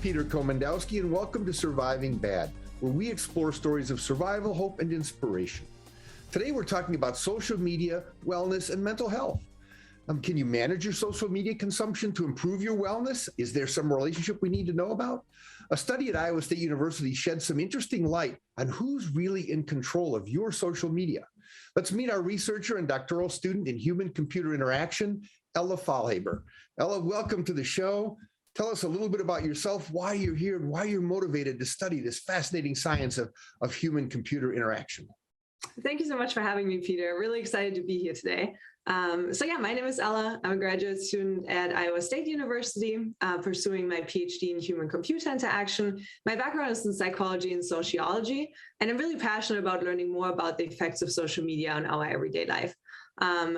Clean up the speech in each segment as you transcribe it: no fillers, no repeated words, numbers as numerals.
Peter Komendowski, and welcome to Surviving Bad, where we explore stories of survival, hope, and inspiration. Today, we're talking about social media, wellness, and mental health. Can you manage your social media consumption to improve your wellness? Is there some relationship we need to know about? A study at Iowa State University shed some interesting light on who's really in control of your social media. Let's meet our researcher and doctoral student in human-computer interaction, Ella Faulhaber. Ella, welcome to the show. Tell us a little bit about yourself, why you're here, and why you're motivated to study this fascinating science of human-computer interaction. Thank you so much for having me, Peter. Really excited to be here today. My name is Ella. I'm a graduate student at Iowa State University, pursuing my PhD in human-computer interaction. My background is in psychology and sociology, and I'm really passionate about learning more about the effects of social media on our everyday life.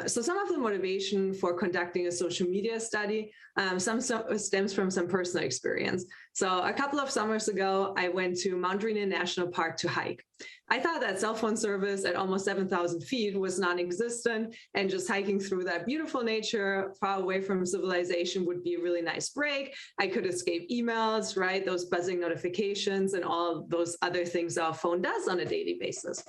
So some of the motivation for conducting a social media study, some stems from some personal experience. So a couple of summers ago, I went to Mount Rainier National Park to hike. I thought that cell phone service at almost 7,000 feet was non-existent, and just hiking through that beautiful nature far away from civilization would be a really nice break. I could escape emails, right? Those buzzing notifications and all those other things our phone does on a daily basis.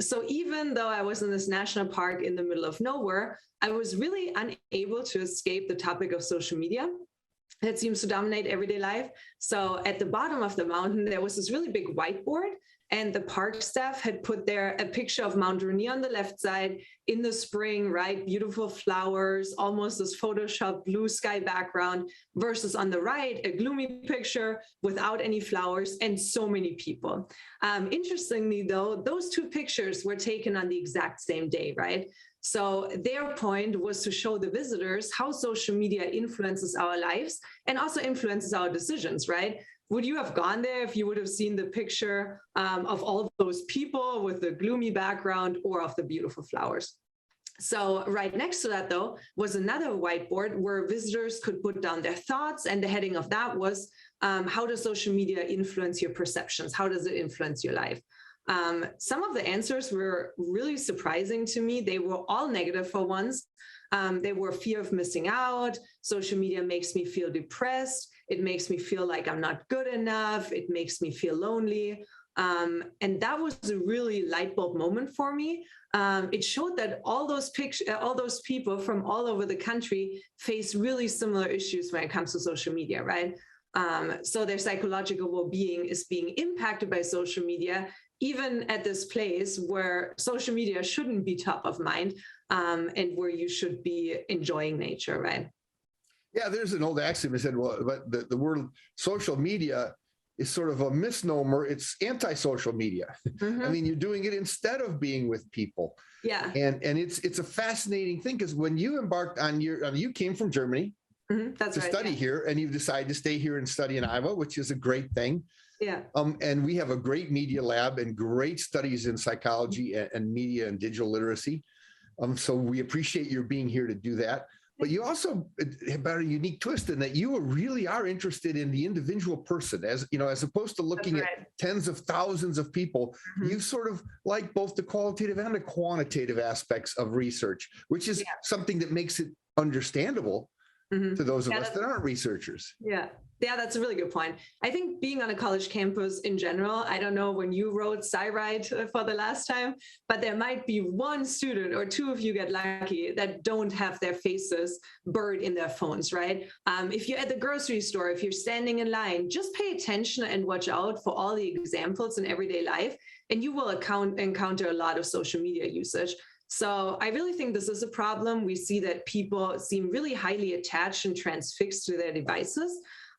So even though I was in this national park in the middle of nowhere, I was really unable to escape the topic of social media. It seems to dominate everyday life. So at the bottom of the mountain, there was this really big whiteboard, and the park staff had put there a picture of Mount Rainier on the left side in the spring, right? Beautiful flowers, almost this Photoshop blue sky background, versus on the right, a gloomy picture without any flowers and so many people. Interestingly, though, those two pictures were taken on the exact same day, right? So their point was to show the visitors how social media influences our lives and also influences our decisions, right? Would you have gone there if you would have seen the picture of all those people with the gloomy background or of the beautiful flowers? So right next to that, though, was another whiteboard where visitors could put down their thoughts, and the heading of that was, how does social media influence your perceptions? How does it influence your life? Some of the answers were really surprising to me. They were all negative for once. They were fear of missing out. Social media makes me feel depressed. It makes me feel like I'm not good enough. It makes me feel lonely. And that was a really light bulb moment for me. It showed that all those people from all over the country face really similar issues when it comes to social media, right? So their psychological well-being is being impacted by social media, even at this place where social media shouldn't be top of mind, and where you should be enjoying nature, right? Yeah, there's an old axiom that said, well, but the word social media is sort of a misnomer. It's anti-social media. Mm-hmm. I mean, you're doing it instead of being with people. Yeah. And it's a fascinating thing, because when you embarked on you came from Germany to study here, and you've decided to stay here and study in Iowa, which is a great thing. Yeah. And we have a great media lab and great studies in psychology and media and digital literacy. So we appreciate your being here to do that. But you also have a unique twist in that you really are interested in the individual person, as opposed to looking at tens of thousands of people. Mm-hmm. You sort of like both the qualitative and the quantitative aspects of research, which is something that makes it understandable to those of us that aren't researchers. Yeah, that's a really good point. I think being on a college campus in general, I don't know when you wrote SciWrite for the last time, but there might be one student or two of you get lucky that don't have their faces buried in their phones, right? If you're at the grocery store, if you're standing in line, just pay attention and watch out for all the examples in everyday life, and you will encounter a lot of social media usage. So I really think this is a problem. We see that people seem really highly attached and transfixed to their devices.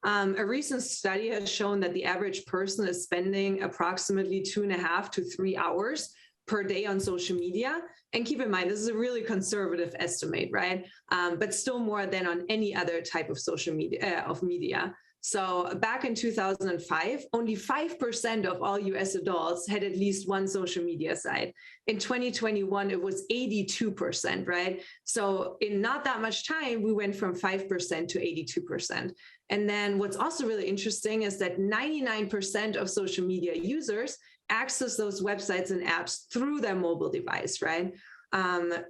A recent study has shown that the average person is spending approximately 2.5 to 3 hours per day on social media. And keep in mind, this is a really conservative estimate, right? But still more than on any other type of social media. So back in 2005, only 5% of all US adults had at least one social media site. In 2021, it was 82%, right? So in not that much time, we went from 5% to 82%. And then what's also really interesting is that 99% of social media users access those websites and apps through their mobile device, right?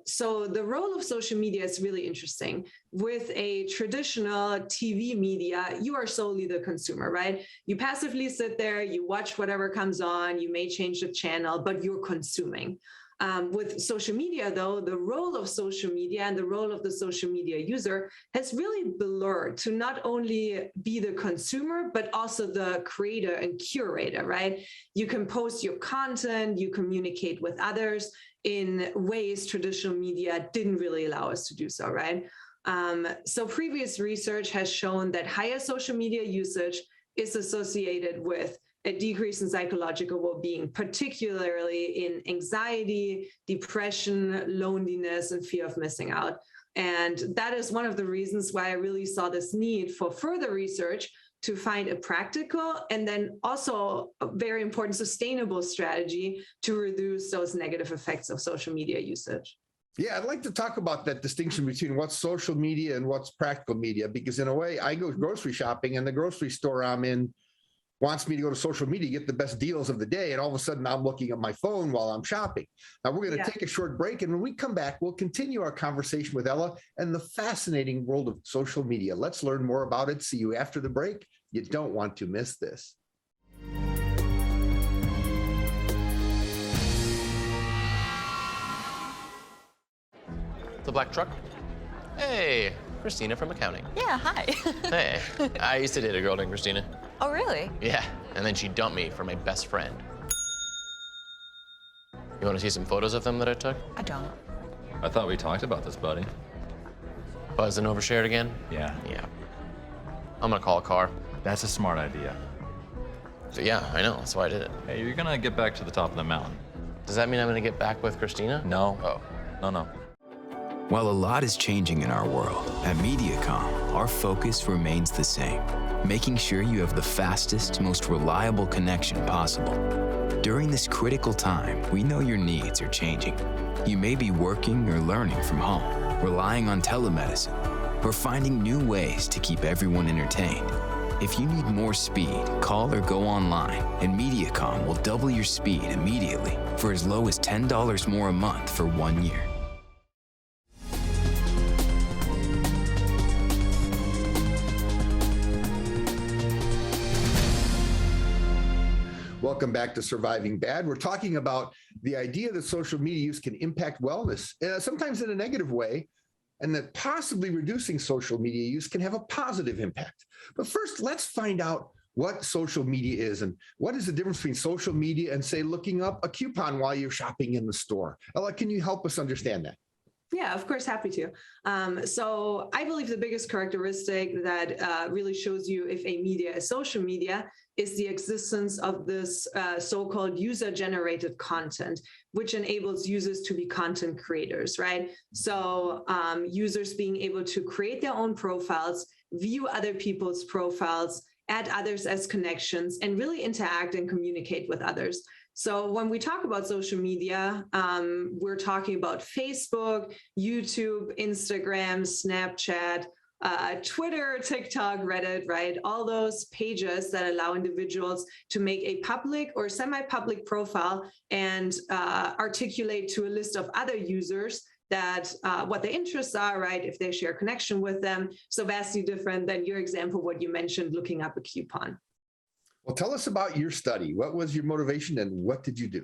So the role of social media is really interesting. With a traditional TV media, you are solely the consumer, right? You passively sit there, you watch whatever comes on, you may change the channel, but you're consuming. With social media, though, the role of social media and the role of the social media user has really blurred to not only be the consumer, but also the creator and curator, right? You can post your content, you communicate with others in ways traditional media didn't really allow us to do so, right? So previous research has shown that higher social media usage is associated with a decrease in psychological well-being, particularly in anxiety, depression, loneliness, and fear of missing out. And that is one of the reasons why I really saw this need for further research to find a practical and then also a very important sustainable strategy to reduce those negative effects of social media usage. Yeah, I'd like to talk about that distinction between what's social media and what's practical media, because in a way, I go grocery shopping and the grocery store I'm in wants me to go to social media, get the best deals of the day. And all of a sudden I'm looking at my phone while I'm shopping. Now we're going to take a short break. And when we come back, we'll continue our conversation with Ella and the fascinating world of social media. Let's learn more about it. See you after the break. You don't want to miss this. The black truck? Hey, Christina from accounting. Yeah, hi. Hey, I used to date a girl named Christina. Oh, really? Yeah, and then she dumped me for my best friend. You want to see some photos of them that I took? I don't. I thought we talked about this, buddy. Buzz and overshared again? Yeah. Yeah. I'm gonna call a car. That's a smart idea. So yeah, I know, that's why I did it. Hey, you're gonna get back to the top of the mountain. Does that mean I'm gonna get back with Christina? No. Oh. No. While a lot is changing in our world, at MediaCom, our focus remains the same, making sure you have the fastest, most reliable connection possible. During this critical time, we know your needs are changing. You may be working or learning from home, relying on telemedicine, or finding new ways to keep everyone entertained. If you need more speed, call or go online, and MediaCom will double your speed immediately for as low as $10 more a month for 1 year. Welcome back to Surviving Bad. We're talking about the idea that social media use can impact wellness, sometimes in a negative way, and that possibly reducing social media use can have a positive impact. But first, let's find out what social media is and what is the difference between social media and, say, looking up a coupon while you're shopping in the store. Ella, can you help us understand that? Yeah, of course, happy to. So I believe the biggest characteristic that really shows you if a media is social media is the existence of this so-called user-generated content, which enables users to be content creators, right? So users being able to create their own profiles, view other people's profiles, add others as connections, and really interact and communicate with others. So when we talk about social media, we're talking about Facebook, YouTube, Instagram, Snapchat, Twitter, TikTok, Reddit, right? All those pages that allow individuals to make a public or semi-public profile and articulate to a list of other users that what their interests are, right? If they share connection with them. So vastly different than your example, what you mentioned, looking up a coupon. Well, tell us about your study. What was your motivation and what did you do?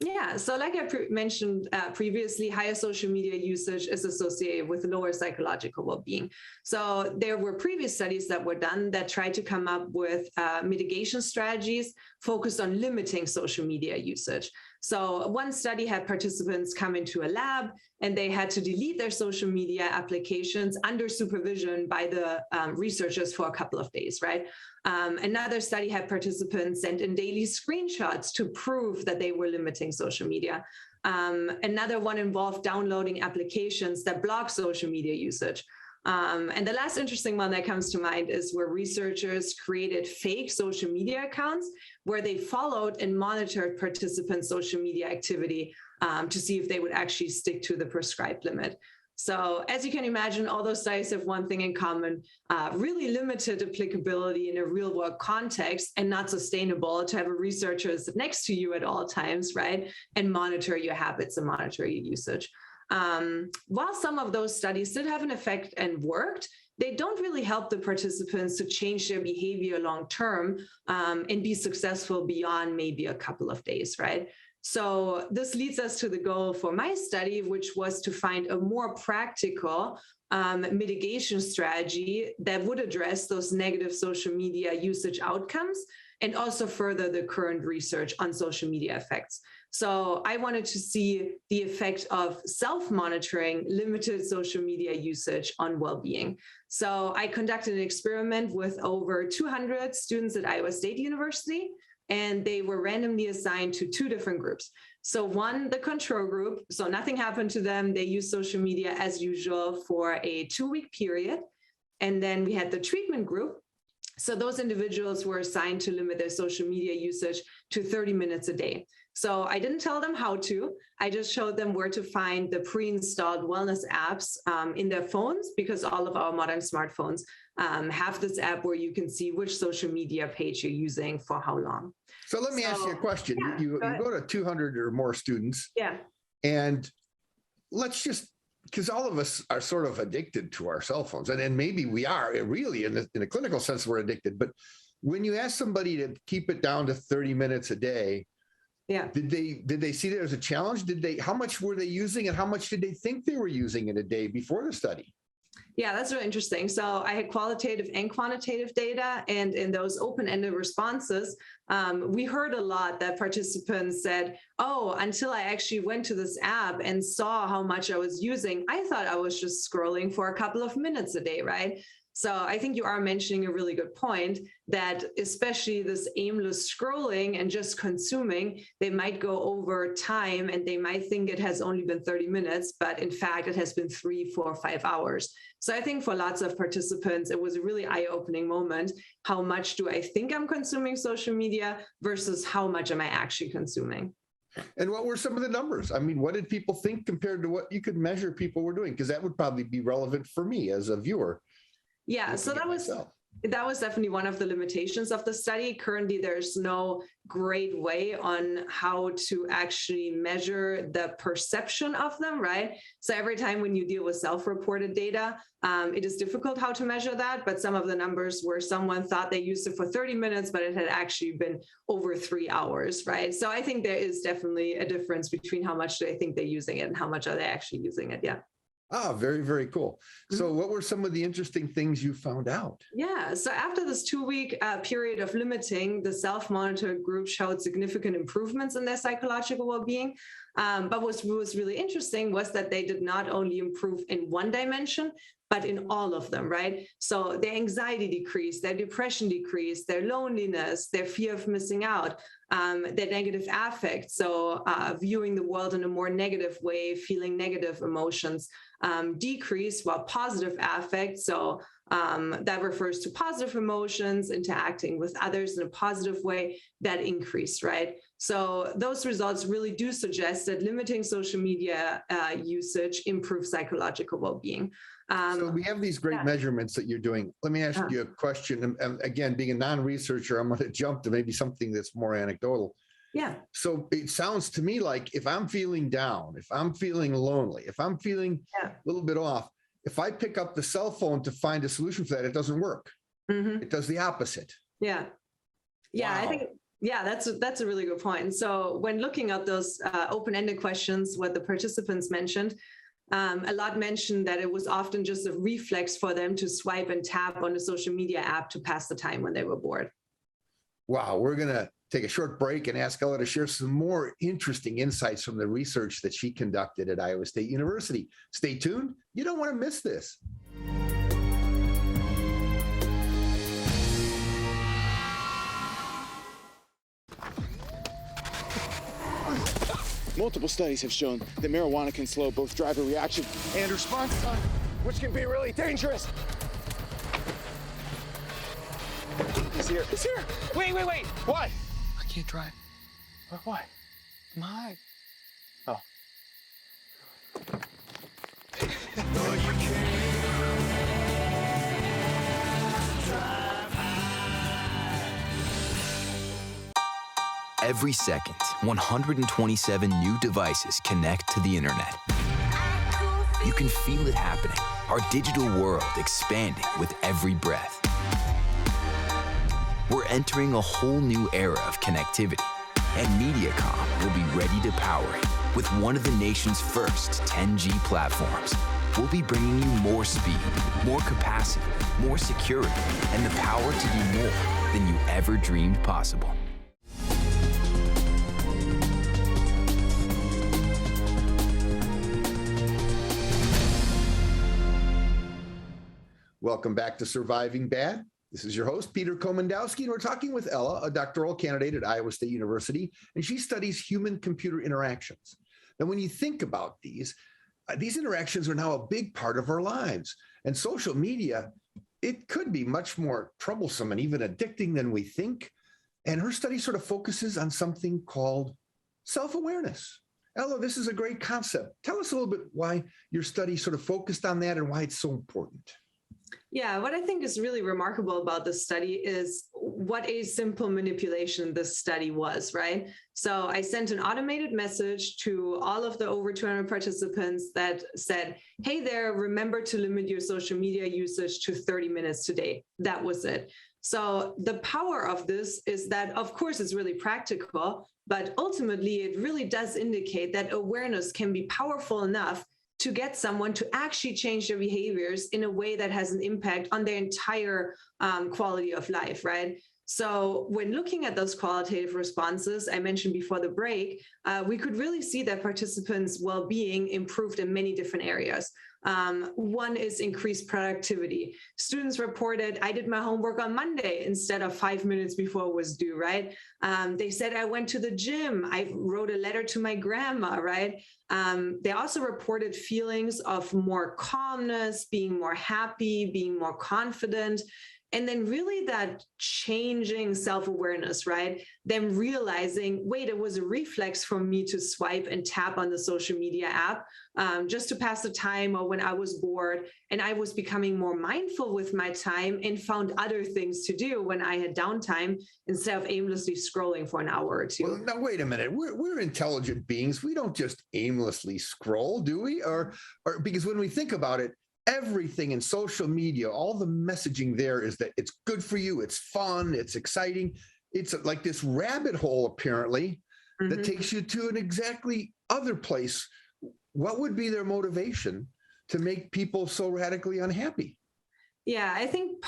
Yeah, so like I mentioned previously, higher social media usage is associated with lower psychological well-being. So there were previous studies that were done that tried to come up with mitigation strategies focused on limiting social media usage. So one study had participants come into a lab and they had to delete their social media applications under supervision by the researchers for a couple of days, right? Another study had participants send in daily screenshots to prove that they were limiting social media. Another one involved downloading applications that block social media usage. And the last interesting one that comes to mind is where researchers created fake social media accounts where they followed and monitored participants' social media activity to see if they would actually stick to the prescribed limit. So as you can imagine, all those studies have one thing in common, really limited applicability in a real world context and not sustainable to have a researcher sit next to you at all times, right? And monitor your habits and monitor your usage. While some of those studies did have an effect and worked, they don't really help the participants to change their behavior long term and be successful beyond maybe a couple of days, right? So this leads us to the goal for my study, which was to find a more practical mitigation strategy that would address those negative social media usage outcomes and also further the current research on social media effects. So I wanted to see the effect of self-monitoring limited social media usage on well-being. So I conducted an experiment with over 200 students at Iowa State University, and they were randomly assigned to two different groups. So one, the control group, so nothing happened to them. They used social media as usual for a 2-week period. And then we had the treatment group. So those individuals were assigned to limit their social media usage to 30 minutes a day. So I didn't tell them how to, I just showed them where to find the pre-installed wellness apps in their phones, because all of our modern smartphones have this app where you can see which social media page you're using for how long. So let me ask you a question. Yeah, You go ahead. go to 200 or more students, Yeah. and let's just, because all of us are sort of addicted to our cell phones, and maybe we are really in a clinical sense, we're addicted. But when you ask somebody to keep it down to 30 minutes a day, Yeah. did they see that as a challenge? How much were they using, and how much did they think they were using in a day before the study? Yeah, that's really interesting. So I had qualitative and quantitative data, and in those open-ended responses, we heard a lot that participants said, oh, until I actually went to this app and saw how much I was using, I thought I was just scrolling for a couple of minutes a day, right? So I think you are mentioning a really good point that especially this aimless scrolling and just consuming, they might go over time and they might think it has only been 30 minutes, but in fact, it has been 3, 4, 5 hours. So I think for lots of participants, it was a really eye-opening moment. How much do I think I'm consuming social media versus how much am I actually consuming? And what were some of the numbers? I mean, what did people think compared to what you could measure people were doing? Because that would probably be relevant for me as a viewer. Yeah, so that was definitely one of the limitations of the study. Currently, there's no great way on how to actually measure the perception of them, right? So every time when you deal with self-reported data, it is difficult how to measure that. But some of the numbers where someone thought they used it for 30 minutes, but it had actually been over 3 hours, right? So I think there is definitely a difference between how much do they think they're using it and how much are they actually using it, yeah. Ah, very, very cool. So what were some of the interesting things you found out? Yeah, so after this 2-week period of limiting, the self-monitored group showed significant improvements in their psychological well-being. But what was really interesting was that they did not only improve in one dimension, but in all of them, right? So their anxiety decreased, their depression decreased, their loneliness, their fear of missing out, their negative affect. So viewing the world in a more negative way, feeling negative emotions decreased, while positive affect, so that refers to positive emotions, interacting with others in a positive way, that increased, right? So those results really do suggest that limiting social media usage improves psychological well-being. So we have these great measurements that you're doing. Let me ask you a question. And again, being a non-researcher, I'm going to jump to maybe something that's more anecdotal. Yeah. So it sounds to me like if I'm feeling down, if I'm feeling lonely, if I'm feeling a little bit off, if I pick up the cell phone to find a solution for that, it doesn't work. Mm-hmm. It does the opposite. Yeah. Yeah, Wow. I think, yeah, that's a really good point. So when looking at those open-ended questions, what the participants mentioned, a lot mentioned that it was often just a reflex for them to swipe and tap on a social media app to pass the time when they were bored. Wow. We're going to take a short break and ask Ella to share some more interesting insights from the research that she conducted at Iowa State University. Stay tuned. You don't want to miss this. Multiple studies have shown that marijuana can slow both driver reaction and response time, which can be really dangerous. He's here. He's here. Wait. What? I can't drive. Why? I'm high. Oh. Every second, 127 new devices connect to the internet. You can feel it happening. Our digital world expanding with every breath. We're entering a whole new era of connectivity, and MediaCom will be ready to power it with one of the nation's first 10G platforms. We'll be bringing you more speed, more capacity, more security, and the power to do more than you ever dreamed possible. Welcome back to Surviving Bad. This is your host, Peter Komendowski, and we're talking with Ella, a doctoral candidate at Iowa State University, and she studies human-computer interactions. Now, when you think about these interactions are now a big part of our lives, and social media, it could be much more troublesome and even addicting than we think. And her study sort of focuses on something called self-awareness. Ella, this is a great concept. Tell us a little bit why your study sort of focused on that and why it's so important. Yeah, what I think is really remarkable about this study is what a simple manipulation this study was, right? So I sent an automated message to all of the over 200 participants that said, hey there, remember to limit your social media usage to 30 minutes today. That was it. So the power of this is that, of course, it's really practical, but ultimately it really does indicate that awareness can be powerful enough to get someone to actually change their behaviors in a way that has an impact on their entire quality of life, right? So when looking at those qualitative responses, I mentioned before the break, we could really see that participants' well-being improved in many different areas. One is increased productivity. Students reported, I did my homework on Monday instead of 5 minutes before it was due, right? They said, I went to the gym. I wrote a letter to my grandma, right? They also reported feelings of more calmness, being more happy, being more confident. And then really that changing self-awareness, right? Them realizing, wait, it was a reflex for me to swipe and tap on the social media app just to pass the time or when I was bored. And I was becoming more mindful with my time and found other things to do when I had downtime instead of aimlessly scrolling for an hour or two. Well, now, wait a minute. We're intelligent beings. We don't just aimlessly scroll, do we? Or because when we think about it, everything in social media, all the messaging there is that it's good for you, it's fun, it's exciting. It's like this rabbit hole, apparently, that takes you to an exactly other place. What would be their motivation to make people so radically unhappy? Yeah, I think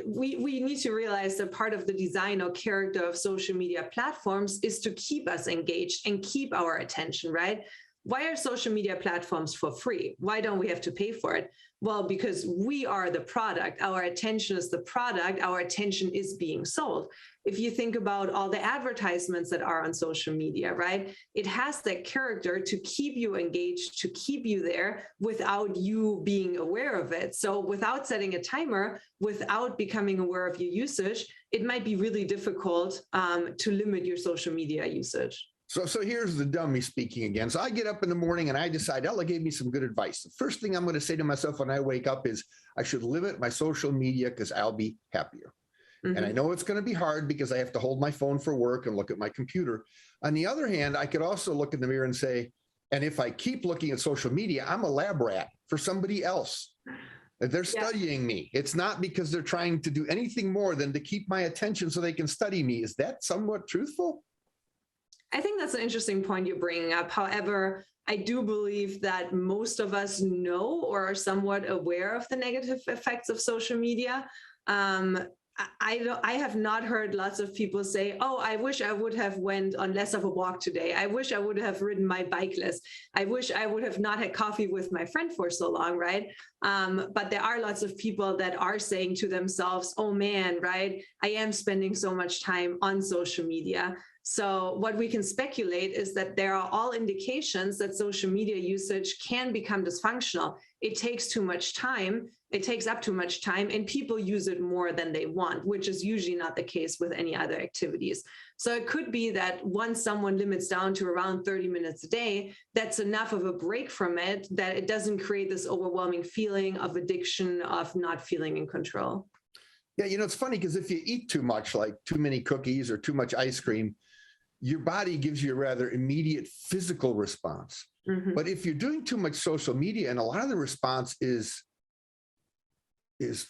we need to realize that part of the design or character of social media platforms is to keep us engaged and keep our attention, right? Why are social media platforms for free? Why don't we have to pay for it? Well, because we are the product. Our attention is the product. Our attention is being sold. If you think about all the advertisements that are on social media, right? It has that character to keep you engaged, to keep you there without you being aware of it. So without setting a timer, without becoming aware of your usage, it might be really difficult to limit your social media usage. So here's the dummy speaking again. So I get up in the morning and I decide, Ella gave me some good advice. The first thing I'm going to say to myself when I wake up is I should limit my social media because I'll be happier. And I know it's going to be hard because I have to hold my phone for work and look at my computer. On the other hand, I could also look in the mirror and say, and if I keep looking at social media, I'm a lab rat for somebody else. They're studying me. It's not because they're trying to do anything more than to keep my attention so they can study me. Is that somewhat truthful? I think that's an interesting point you're bringing up. However, I do believe that most of us know or are somewhat aware of the negative effects of social media. I have not heard lots of people say, oh, I wish I would have went on less of a walk today. I wish I would have ridden my bike less. I wish I would have not had coffee with my friend for so long, right? But there are lots of people that are saying to themselves, oh man, right? I am spending so much time on social media. So what we can speculate is that there are all indications that social media usage can become dysfunctional. It takes too much time. It takes up too much time and people use it more than they want, which is usually not the case with any other activities. So it could be that once someone limits down to around 30 minutes a day, that's enough of a break from it that it doesn't create this overwhelming feeling of addiction, of not feeling in control. Yeah, it's funny because if you eat too much, like too many cookies or too much ice cream, your body gives you a rather immediate physical response. Mhm. But if you're doing too much social media, and a lot of the response is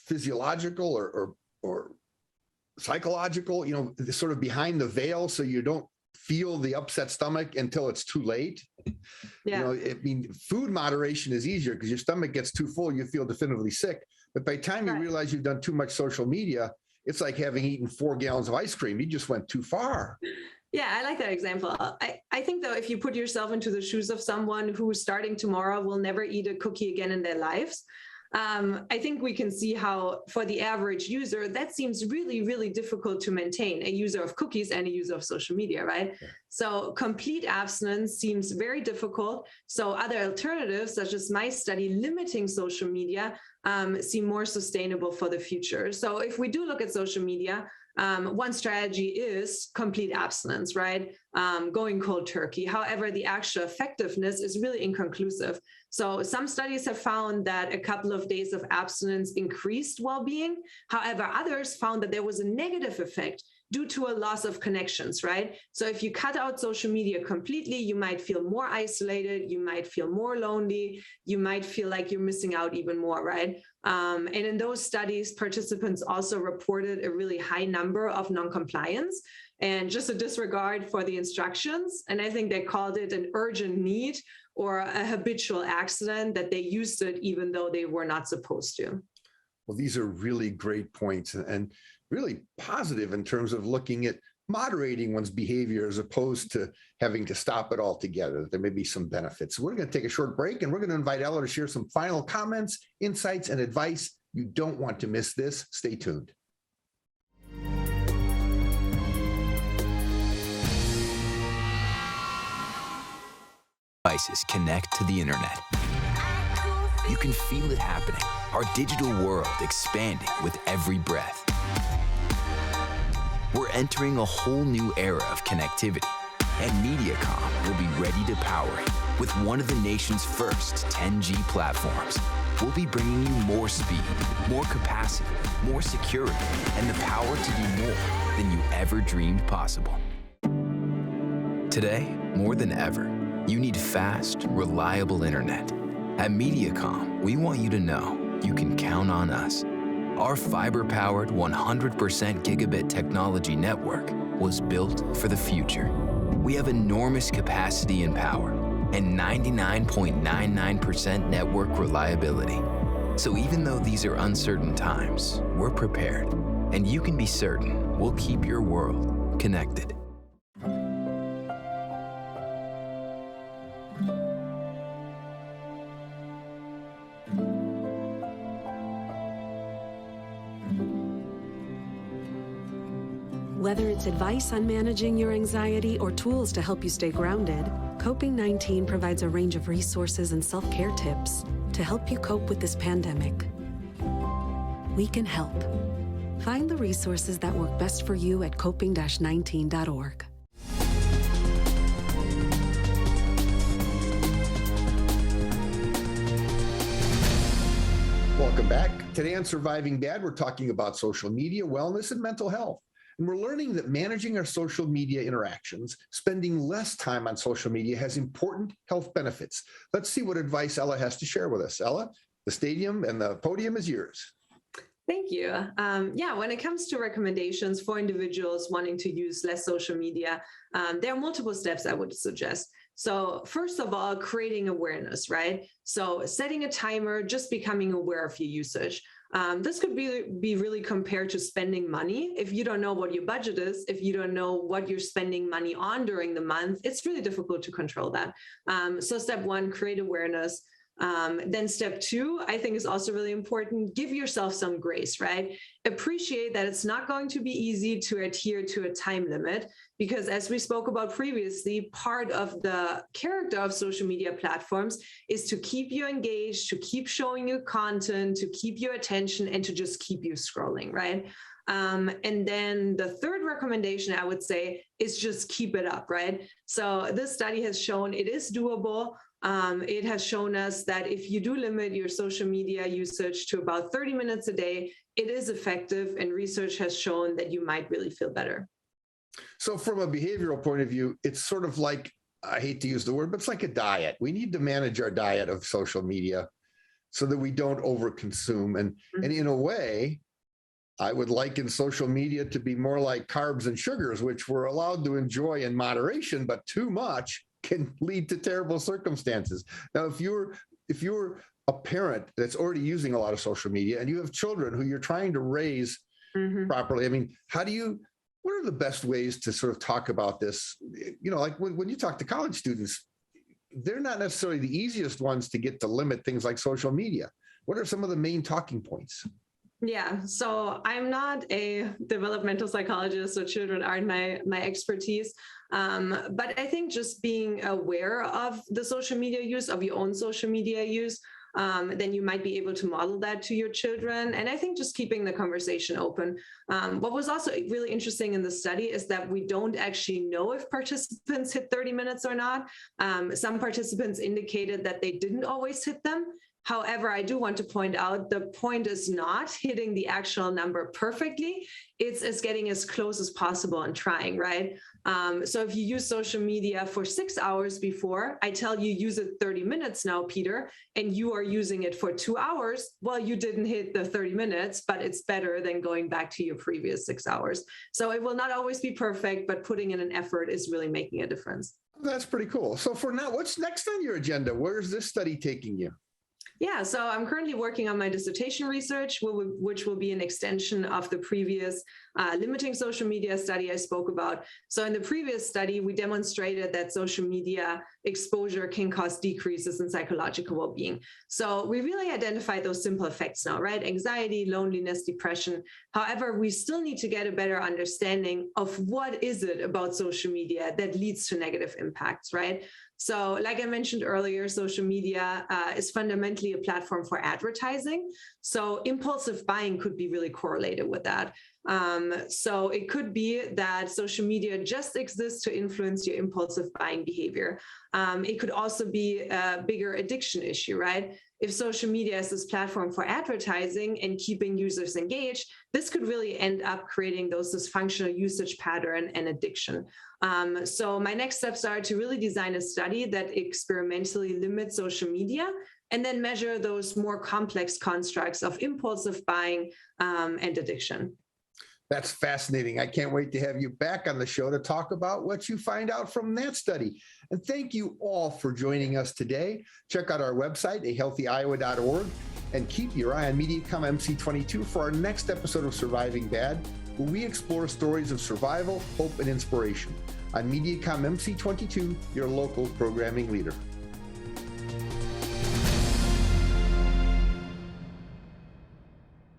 physiological or psychological, sort of behind the veil, so you don't feel the upset stomach until it's too late. Yeah. Food moderation is easier because your stomach gets too full, you feel definitively sick. But by the time you Right. realize you've done too much social media, it's like having eaten 4 gallons of ice cream. You just went too far. Yeah, I like that example. I think, though, if you put yourself into the shoes of someone who starting tomorrow will never eat a cookie again in their lives, I think we can see how for the average user, that seems really, really difficult to maintain, a user of cookies and a user of social media, right? Yeah. So complete abstinence seems very difficult. So other alternatives, such as my study, limiting social media, seem more sustainable for the future. So if we do look at social media, one strategy is complete abstinence, right? Going cold turkey. However, the actual effectiveness is really inconclusive. So some studies have found that a couple of days of abstinence increased well-being. However, others found that there was a negative effect due to a loss of connections, right? So if you cut out social media completely, you might feel more isolated, you might feel more lonely, you might feel like you're missing out even more, right? And in those studies, participants also reported a really high number of non-compliance and just a disregard for the instructions. And I think they called it an urgent need or a habitual accident, that they used it even though they were not supposed to. Well, these are really great points and really positive in terms of looking at moderating one's behavior as opposed to having to stop it altogether. There may be some benefits. So we're going to take a short break, and we're going to invite Ella to share some final comments, insights, and advice. You don't want to miss this. Stay tuned. Devices connect to the internet. You can feel it happening. Our digital world expanding with every breath. We're entering a whole new era of connectivity, and MediaCom will be ready to power it with one of the nation's first 10G platforms. We'll be bringing you more speed, more capacity, more security, and the power to do more than you ever dreamed possible. Today, more than ever, you need fast, reliable internet. At MediaCom, we want you to know you can count on us. Our fiber-powered 100% gigabit technology network was built for the future. We have enormous capacity and power and 99.99% network reliability. So even though these are uncertain times, we're prepared. And you can be certain we'll keep your world connected. Whether it's advice on managing your anxiety or tools to help you stay grounded, Coping-19 provides a range of resources and self-care tips to help you cope with this pandemic. We can help. Find the resources that work best for you at coping-19.org. Welcome back. Today on Surviving Bad, we're talking about social media, wellness, and mental health. And we're learning that managing our social media interactions, spending less time on social media, has important health benefits. Let's see what advice Ella has to share with us. Ella, the stadium and the podium is yours. Thank you. When it comes to recommendations for individuals wanting to use less social media, there are multiple steps I would suggest. So first of all, creating awareness, right? So setting a timer, just becoming aware of your usage. This could be really compared to spending money. If you don't know what your budget is, if you don't know what you're spending money on during the month, it's really difficult to control that. So step one, create awareness. Then step two, I think is also really important. Give yourself some grace, right? Appreciate that it's not going to be easy to adhere to a time limit, because as we spoke about previously, part of the character of social media platforms is to keep you engaged, to keep showing you content, to keep your attention, and to just keep you scrolling, right? And then the third recommendation I would say is just keep it up, right? So this study has shown it is doable. It has shown us that if you do limit your social media usage to about 30 minutes a day, it is effective, and research has shown that you might really feel better. So from a behavioral point of view, it's sort of like, I hate to use the word, but it's like a diet. We need to manage our diet of social media so that we don't overconsume. And in a way, I would liken social media to be more like carbs and sugars, which we're allowed to enjoy in moderation, but too much can lead to terrible circumstances. Now, if you're a parent that's already using a lot of social media and you have children who you're trying to raise properly, I mean, what are the best ways to sort of talk about this? You know, like when you talk to college students, they're not necessarily the easiest ones to get to limit things like social media. What are some of the main talking points? Yeah, so I'm not a developmental psychologist, so children aren't my expertise. But I think just being aware of the social media use, of your own social media use, then you might be able to model that to your children. And I think just keeping the conversation open. What was also really interesting in the study is that we don't actually know if participants hit 30 minutes or not. Some participants indicated that they didn't always hit them. However, I do want to point out the point is not hitting the actual number perfectly. It's getting as close as possible and trying, right? So if you use social media for 6 hours before, I tell you use it 30 minutes now, Peter, and you are using it for 2 hours, well, you didn't hit the 30 minutes, but it's better than going back to your previous 6 hours. So it will not always be perfect, but putting in an effort is really making a difference. That's pretty cool. So for now, what's next on your agenda? Where's this study taking you? Yeah, so I'm currently working on my dissertation research, which will be an extension of the previous limiting social media study I spoke about. So in the previous study, we demonstrated that social media exposure can cause decreases in psychological well-being. So we really identified those simple effects now, right? Anxiety, loneliness, depression. However, we still need to get a better understanding of what is it about social media that leads to negative impacts, right? So like I mentioned earlier, social media is fundamentally a platform for advertising. So impulsive buying could be really correlated with that. So it could be that social media just exists to influence your impulsive buying behavior. It could also be a bigger addiction issue, right? If social media is this platform for advertising and keeping users engaged, this could really end up creating those dysfunctional usage pattern and addiction. So my next steps are to really design a study that experimentally limits social media and then measure those more complex constructs of impulsive buying and addiction. That's fascinating. I can't wait to have you back on the show to talk about what you find out from that study. And thank you all for joining us today. Check out our website, ahealthyiowa.org, and keep your eye on MediaCom MC22 for our next episode of Surviving Bad, where we explore stories of survival, hope, and inspiration on MediaCom MC22, your local programming leader.